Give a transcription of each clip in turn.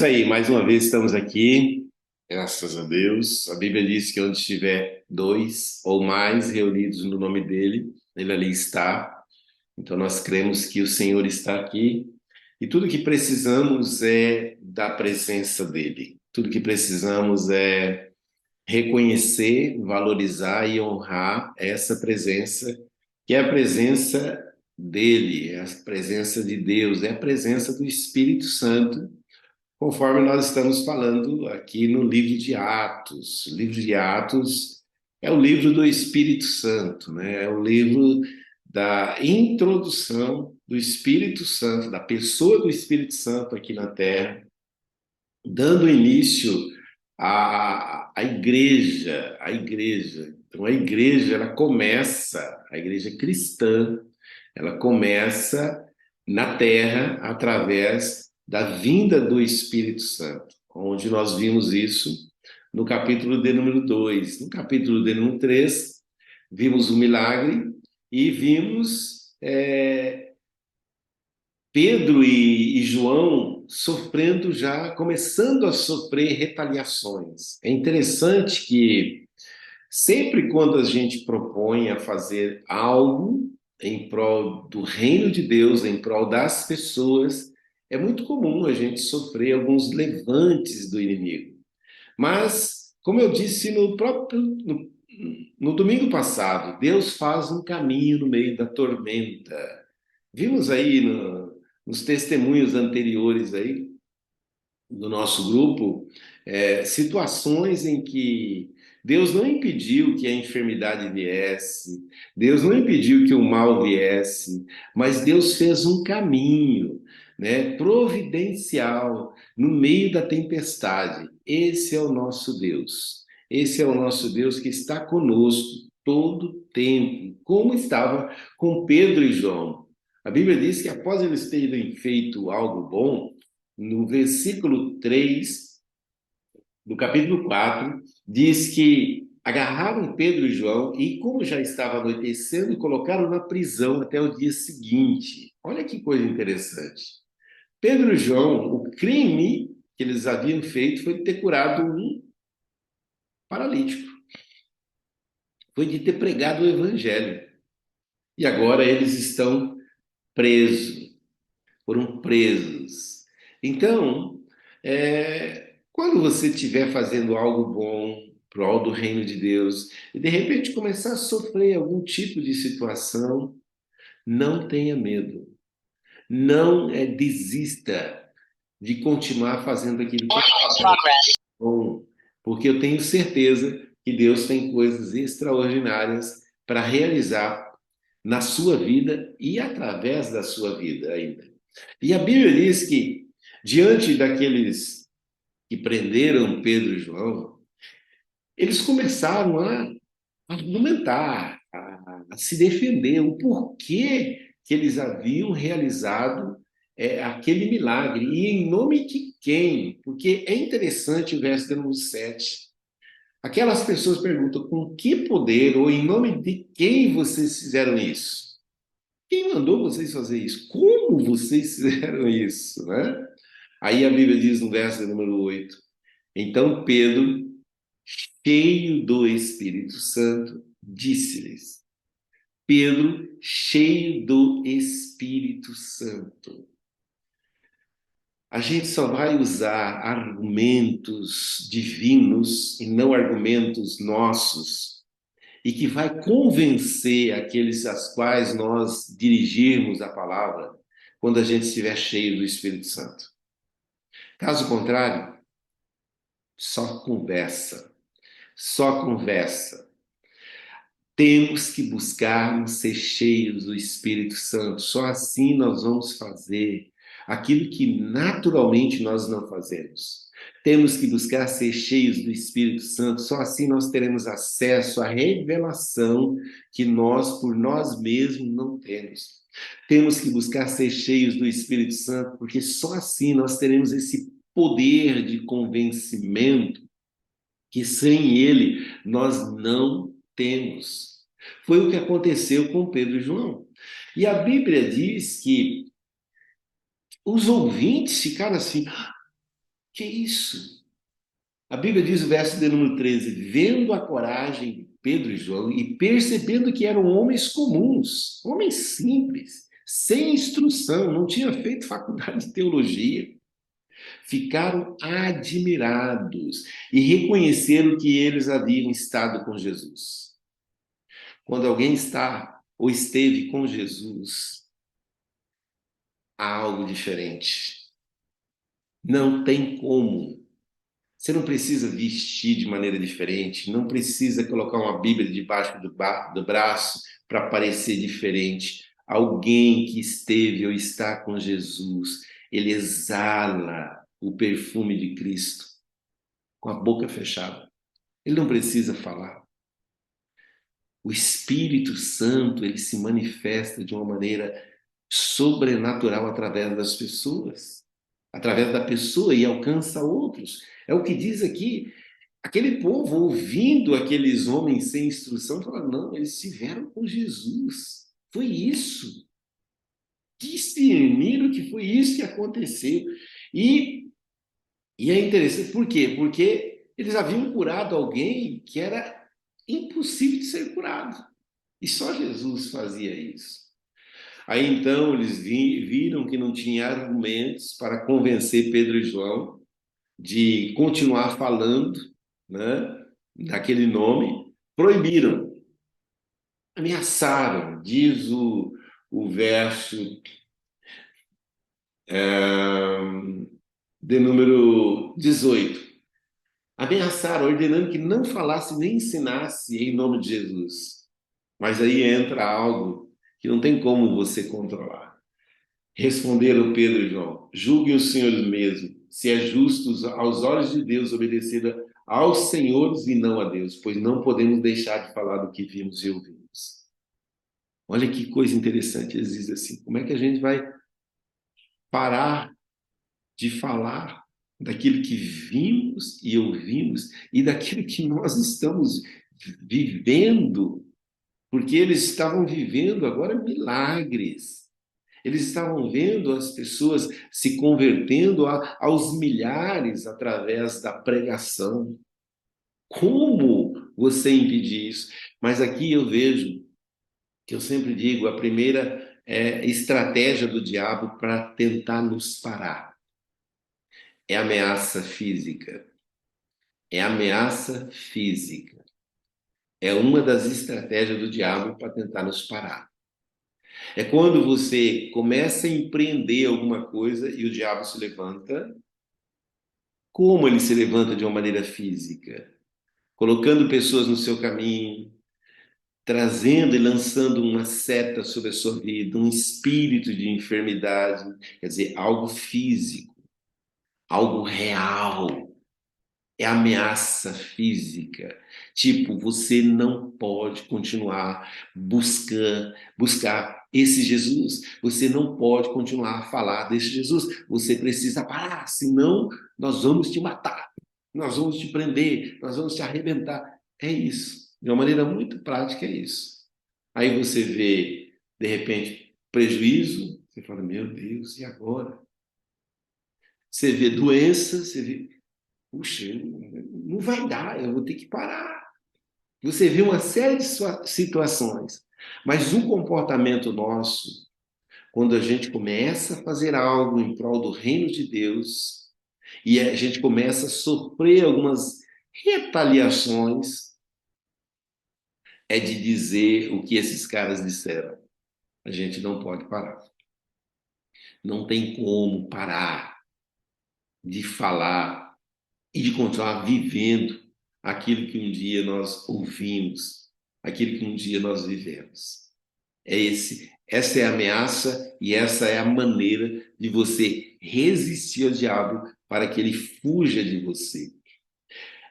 Isso aí, mais uma vez estamos aqui, graças a Deus. A Bíblia diz que onde estiver dois ou mais reunidos no nome dele, ele ali está. Então nós cremos que o Senhor está aqui e tudo que precisamos é da presença dele. Tudo que precisamos é reconhecer, valorizar e honrar essa presença, que é a presença dele, é a presença de Deus, é a presença do Espírito Santo, conforme nós estamos falando aqui no livro de Atos. O livro de Atos é o livro do Espírito Santo, né? É o livro da introdução do Espírito Santo, da pessoa do Espírito Santo aqui na Terra, dando início à igreja, à igreja. Então a igreja, ela começa, a igreja cristã, ela começa na Terra através da vinda do Espírito Santo, onde nós vimos isso no capítulo de número 2. No capítulo de número 3, vimos o milagre e vimos Pedro e João sofrendo já, começando a sofrer retaliações. É interessante que sempre quando a gente propõe a fazer algo em prol do reino de Deus, em prol das pessoas, é muito comum a gente sofrer alguns levantes do inimigo. Mas, como eu disse no domingo passado, Deus faz um caminho no meio da tormenta. Vimos aí nos testemunhos anteriores aí do nosso grupo, situações em que Deus não impediu que a enfermidade viesse, Deus não impediu que o mal viesse, mas Deus fez um caminho, né, providencial no meio da tempestade. Esse é o nosso Deus. Esse é o nosso Deus que está conosco todo o tempo, como estava com Pedro e João. A Bíblia diz que após eles terem feito algo bom, no versículo 3 do capítulo 4, diz que agarraram Pedro e João e, como já estava anoitecendo, colocaram na prisão até o dia seguinte. Olha que coisa interessante. Pedro e João, o crime que eles haviam feito foi de ter curado um paralítico, foi de ter pregado o evangelho. E agora eles estão presos, foram presos. Então, quando você estiver fazendo algo bom, prol do reino de Deus, e de repente começar a sofrer algum tipo de situação, não tenha medo. Não desista de continuar fazendo aquilo que é bom, porque eu tenho certeza que Deus tem coisas extraordinárias para realizar na sua vida e através da sua vida ainda. E a Bíblia diz que, diante daqueles que prenderam Pedro e João, eles começaram a argumentar, a se defender, o porquê que eles haviam realizado aquele milagre, e em nome de quem? Porque é interessante o verso de número 7. Aquelas pessoas perguntam com que poder ou em nome de quem vocês fizeram isso? Quem mandou vocês fazer isso? Como vocês fizeram isso, né? Aí a Bíblia diz no verso número 8: então Pedro, cheio do Espírito Santo, disse-lhes. Pedro, cheio do Espírito Santo. A gente só vai usar argumentos divinos e não argumentos nossos, e que vai convencer aqueles às quais nós dirigirmos a palavra quando a gente estiver cheio do Espírito Santo. Caso contrário, só conversa, só conversa. Temos que buscar ser cheios do Espírito Santo. Só assim nós vamos fazer aquilo que naturalmente nós não fazemos. Temos que buscar ser cheios do Espírito Santo. Só assim nós teremos acesso à revelação que nós, por nós mesmos, não temos. Temos que buscar ser cheios do Espírito Santo, porque só assim nós teremos esse poder de convencimento que sem ele nós não temos. Foi o que aconteceu com Pedro e João. E a Bíblia diz que os ouvintes ficaram assim: Que isso? A Bíblia diz, o verso de número 13, vendo a coragem de Pedro e João e percebendo que eram homens comuns, homens simples, sem instrução, não tinham feito faculdade de teologia, ficaram admirados e reconheceram que eles haviam estado com Jesus. Quando alguém está ou esteve com Jesus, há algo diferente. Não tem como. Você não precisa vestir de maneira diferente, não precisa colocar uma Bíblia debaixo do braço para parecer diferente. Alguém que esteve ou está com Jesus, ele exala o perfume de Cristo com a boca fechada. Ele não precisa falar. O Espírito Santo, ele se manifesta de uma maneira sobrenatural através das pessoas, através da pessoa e alcança outros. É o que diz aqui. Aquele povo ouvindo aqueles homens sem instrução, fala: não, eles estiveram com Jesus. Foi isso. Discerniram que foi isso que aconteceu. E, e é interessante, por quê? Porque eles haviam curado alguém que era impossível de ser curado. E só Jesus fazia isso. Aí então eles viram que não tinha argumentos para convencer Pedro e João de continuar falando, né, daquele nome, proibiram, ameaçaram, diz o verso de número 18. Ameaçaram, ordenando que não falasse nem ensinasse em nome de Jesus. Mas aí entra algo que não tem como você controlar. Responderam Pedro e João: julguem os senhores mesmo, se é justo aos olhos de Deus obedecer aos senhores e não a Deus, pois não podemos deixar de falar do que vimos e ouvimos. Olha que coisa interessante, eles dizem assim: como é que a gente vai parar de falar daquilo que vimos e ouvimos e daquilo que nós estamos vivendo? Porque eles estavam vivendo agora milagres. Eles estavam vendo as pessoas se convertendo aos milhares através da pregação. Como você impedir isso? Mas aqui eu vejo, que eu sempre digo, a primeira estratégia do diabo para tentar nos parar é ameaça física. É ameaça física. É uma das estratégias do diabo para tentar nos parar. É quando você começa a empreender alguma coisa e o diabo se levanta. Como ele se levanta de uma maneira física? Colocando pessoas no seu caminho, trazendo e lançando uma seta sobre a sua vida, um espírito de enfermidade, quer dizer, algo físico, algo real. É ameaça física. Tipo, você não pode continuar buscar esse Jesus. Você não pode continuar a falar desse Jesus. Você precisa parar, senão nós vamos te matar. Nós vamos te prender, nós vamos te arrebentar. É isso. De uma maneira muito prática, é isso. Aí você vê, de repente, prejuízo, você fala, meu Deus, e agora? Você vê doença, você vê, puxa, não vai dar, eu vou ter que parar. Você vê uma série de situações, mas um comportamento nosso, quando a gente começa a fazer algo em prol do reino de Deus, e a gente começa a sofrer algumas retaliações, é de dizer o que esses caras disseram. A gente não pode parar. Não tem como parar de falar e de continuar vivendo aquilo que um dia nós ouvimos, aquilo que um dia nós vivemos. Essa é a ameaça e essa é a maneira de você resistir ao diabo para que ele fuja de você.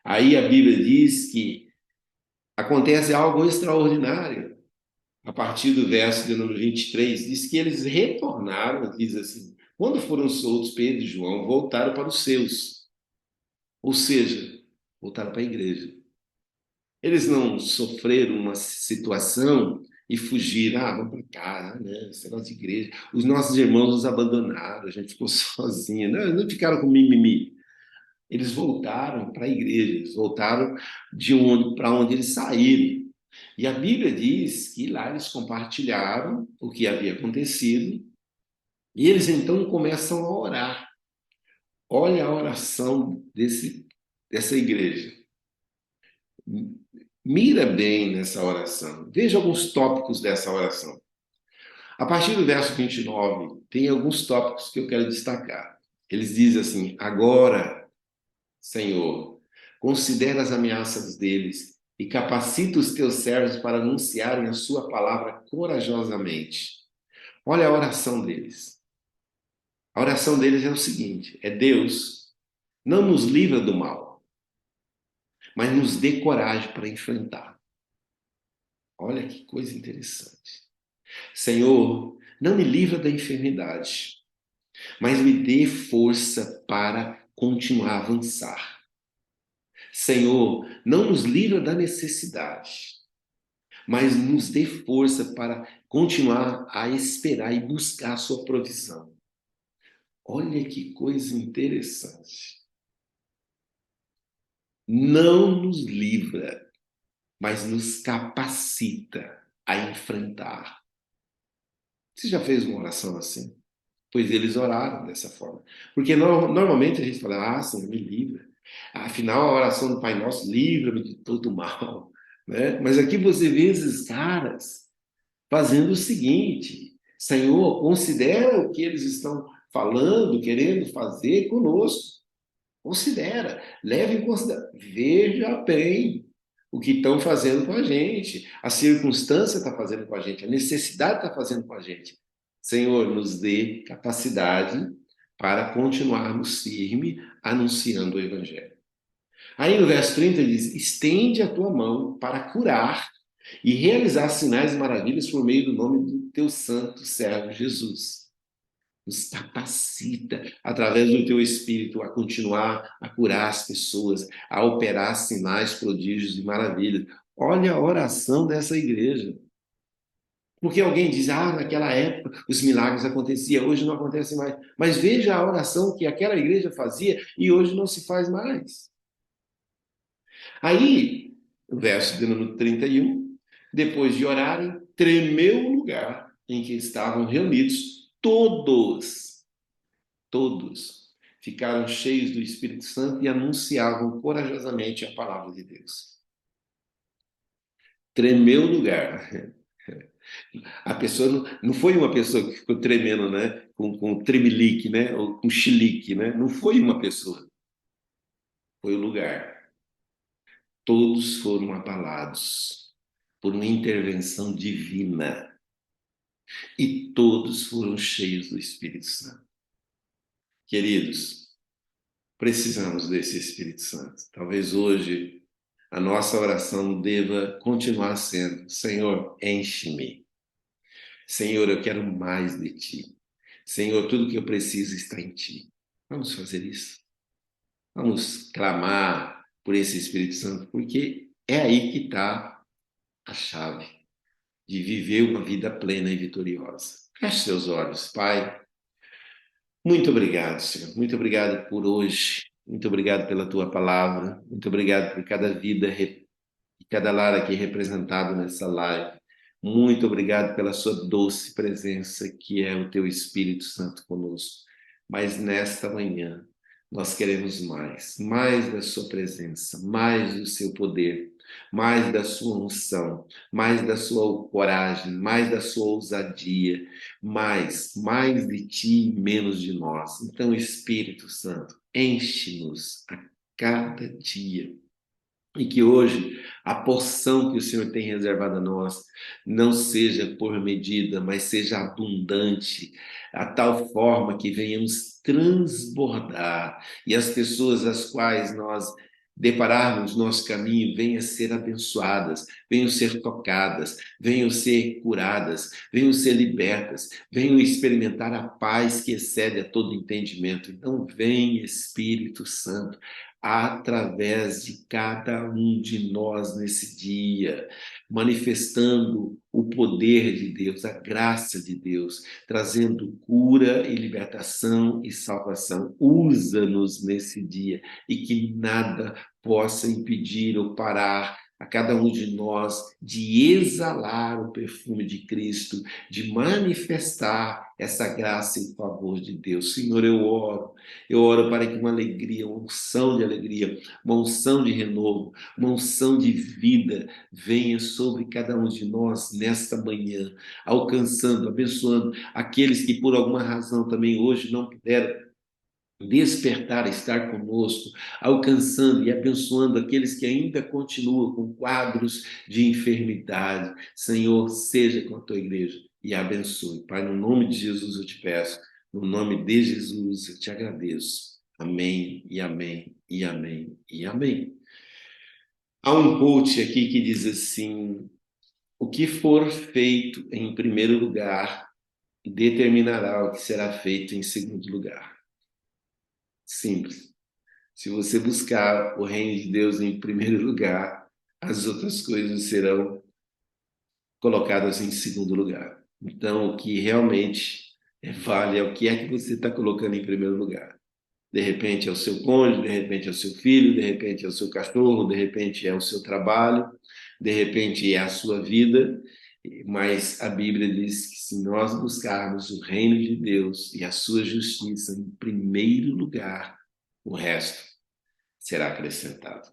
Aí a Bíblia diz que acontece algo extraordinário. A partir do verso de número 23, diz que eles retornaram, diz assim, quando foram soltos, Pedro e João voltaram para os seus. Ou seja, voltaram para a igreja. Eles não sofreram uma situação e fugiram. Ah, vamos para casa, né? Esse negócio de igreja. Os nossos irmãos nos abandonaram, a gente ficou sozinho. Não ficaram com mimimi. Eles voltaram para a igreja, eles voltaram de onde para onde eles saíram. E a Bíblia diz que lá eles compartilharam o que havia acontecido e eles então começam a orar. Olha a oração dessa igreja. Mira bem nessa oração. Veja alguns tópicos dessa oração. A partir do verso 29, tem alguns tópicos que eu quero destacar. Eles dizem assim: agora, Senhor, considera as ameaças deles e capacita os teus servos para anunciarem a sua palavra corajosamente. Olha a oração deles. A oração deles é o seguinte: é Deus, não nos livra do mal, mas nos dê coragem para enfrentar. Olha que coisa interessante. Senhor, não me livra da enfermidade, mas me dê força para continuar a avançar. Senhor, não nos livra da necessidade, mas nos dê força para continuar a esperar e buscar a sua provisão. Olha que coisa interessante. Não nos livra, mas nos capacita a enfrentar. Você já fez uma oração assim? Pois eles oraram dessa forma. Porque normalmente a gente fala: ah, Senhor, me livra. Afinal, a oração do Pai Nosso, livra-me de todo mal. Né? Mas aqui você vê esses caras fazendo o seguinte: Senhor, considera o que eles estão falando, querendo fazer conosco. Considera, leve em consideração. Veja bem o que estão fazendo com a gente, a circunstância está fazendo com a gente, a necessidade está fazendo com a gente. Senhor, nos dê capacidade para continuarmos firme anunciando o Evangelho. Aí no verso 30 ele diz: estende a tua mão para curar e realizar sinais e maravilhas por meio do nome do teu santo servo Jesus. Nos capacita, através do teu Espírito, a continuar a curar as pessoas, a operar sinais, prodígios e maravilhas. Olha a oração dessa igreja. Porque alguém diz: ah, naquela época os milagres aconteciam, hoje não acontece mais. Mas veja a oração que aquela igreja fazia e hoje não se faz mais. Aí, o verso de número 31, depois de orarem, tremeu o lugar em que estavam reunidos todos ficaram cheios do Espírito Santo e anunciavam corajosamente a palavra de Deus. Tremeu o lugar. A pessoa não foi uma pessoa que ficou tremendo, né? Com tremelique, né? Ou com chilique, né? Não foi uma pessoa. Foi o lugar. Todos foram abalados por uma intervenção divina e todos foram cheios do Espírito Santo. Queridos, precisamos desse Espírito Santo. Talvez hoje a nossa oração deva continuar sendo: Senhor, enche-me. Senhor, eu quero mais de Ti. Senhor, tudo que eu preciso está em Ti. Vamos fazer isso. Vamos clamar por esse Espírito Santo, porque é aí que está a chave de viver uma vida plena e vitoriosa. Feche seus olhos, Pai. Muito obrigado, Senhor. Muito obrigado por hoje. Muito obrigado pela Tua palavra. Muito obrigado por cada vida e cada lar aqui representado nessa live. Muito obrigado pela sua doce presença, que é o teu Espírito Santo conosco. Mas nesta manhã, nós queremos mais da sua presença, mais do seu poder, mais da sua unção, mais da sua coragem, mais da sua ousadia, mais de ti e menos de nós. Então, Espírito Santo, enche-nos a cada dia. E que hoje a porção que o Senhor tem reservado a nós não seja por medida, mas seja abundante, a tal forma que venhamos transbordar e as pessoas às quais nós depararmos nosso caminho venham ser abençoadas, venham ser tocadas, venham ser curadas, venham ser libertas, venham experimentar a paz que excede a todo entendimento. Então vem, Espírito Santo, através de cada um de nós nesse dia, manifestando o poder de Deus, a graça de Deus, trazendo cura e libertação e salvação. Usa-nos nesse dia e que nada possa impedir ou parar a cada um de nós de exalar o perfume de Cristo, de manifestar essa graça em favor de Deus. Senhor, eu oro para que uma alegria, uma unção de alegria, uma unção de renovo, uma unção de vida venha sobre cada um de nós nesta manhã, alcançando, abençoando aqueles que por alguma razão também hoje não puderam despertar, estar conosco, alcançando e abençoando aqueles que ainda continuam com quadros de enfermidade. Senhor, seja com a tua igreja e abençoe. Pai, no nome de Jesus eu te peço, no nome de Jesus eu te agradeço. Amém e amém e amém e amém. Há um coach aqui que diz assim: o que for feito em primeiro lugar determinará o que será feito em segundo lugar. Simples. Se você buscar o reino de Deus em primeiro lugar, as outras coisas serão colocadas em segundo lugar. Então, o que realmente vale é o que é que você está colocando em primeiro lugar. De repente é o seu cônjuge, de repente é o seu filho, de repente é o seu cachorro, de repente é o seu trabalho, de repente é a sua vida. Mas a Bíblia diz que se nós buscarmos o reino de Deus e a sua justiça em primeiro lugar, o resto será acrescentado.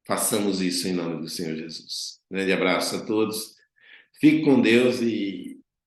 Façamos isso em nome do Senhor Jesus. Grande abraço a todos. Fique com Deus e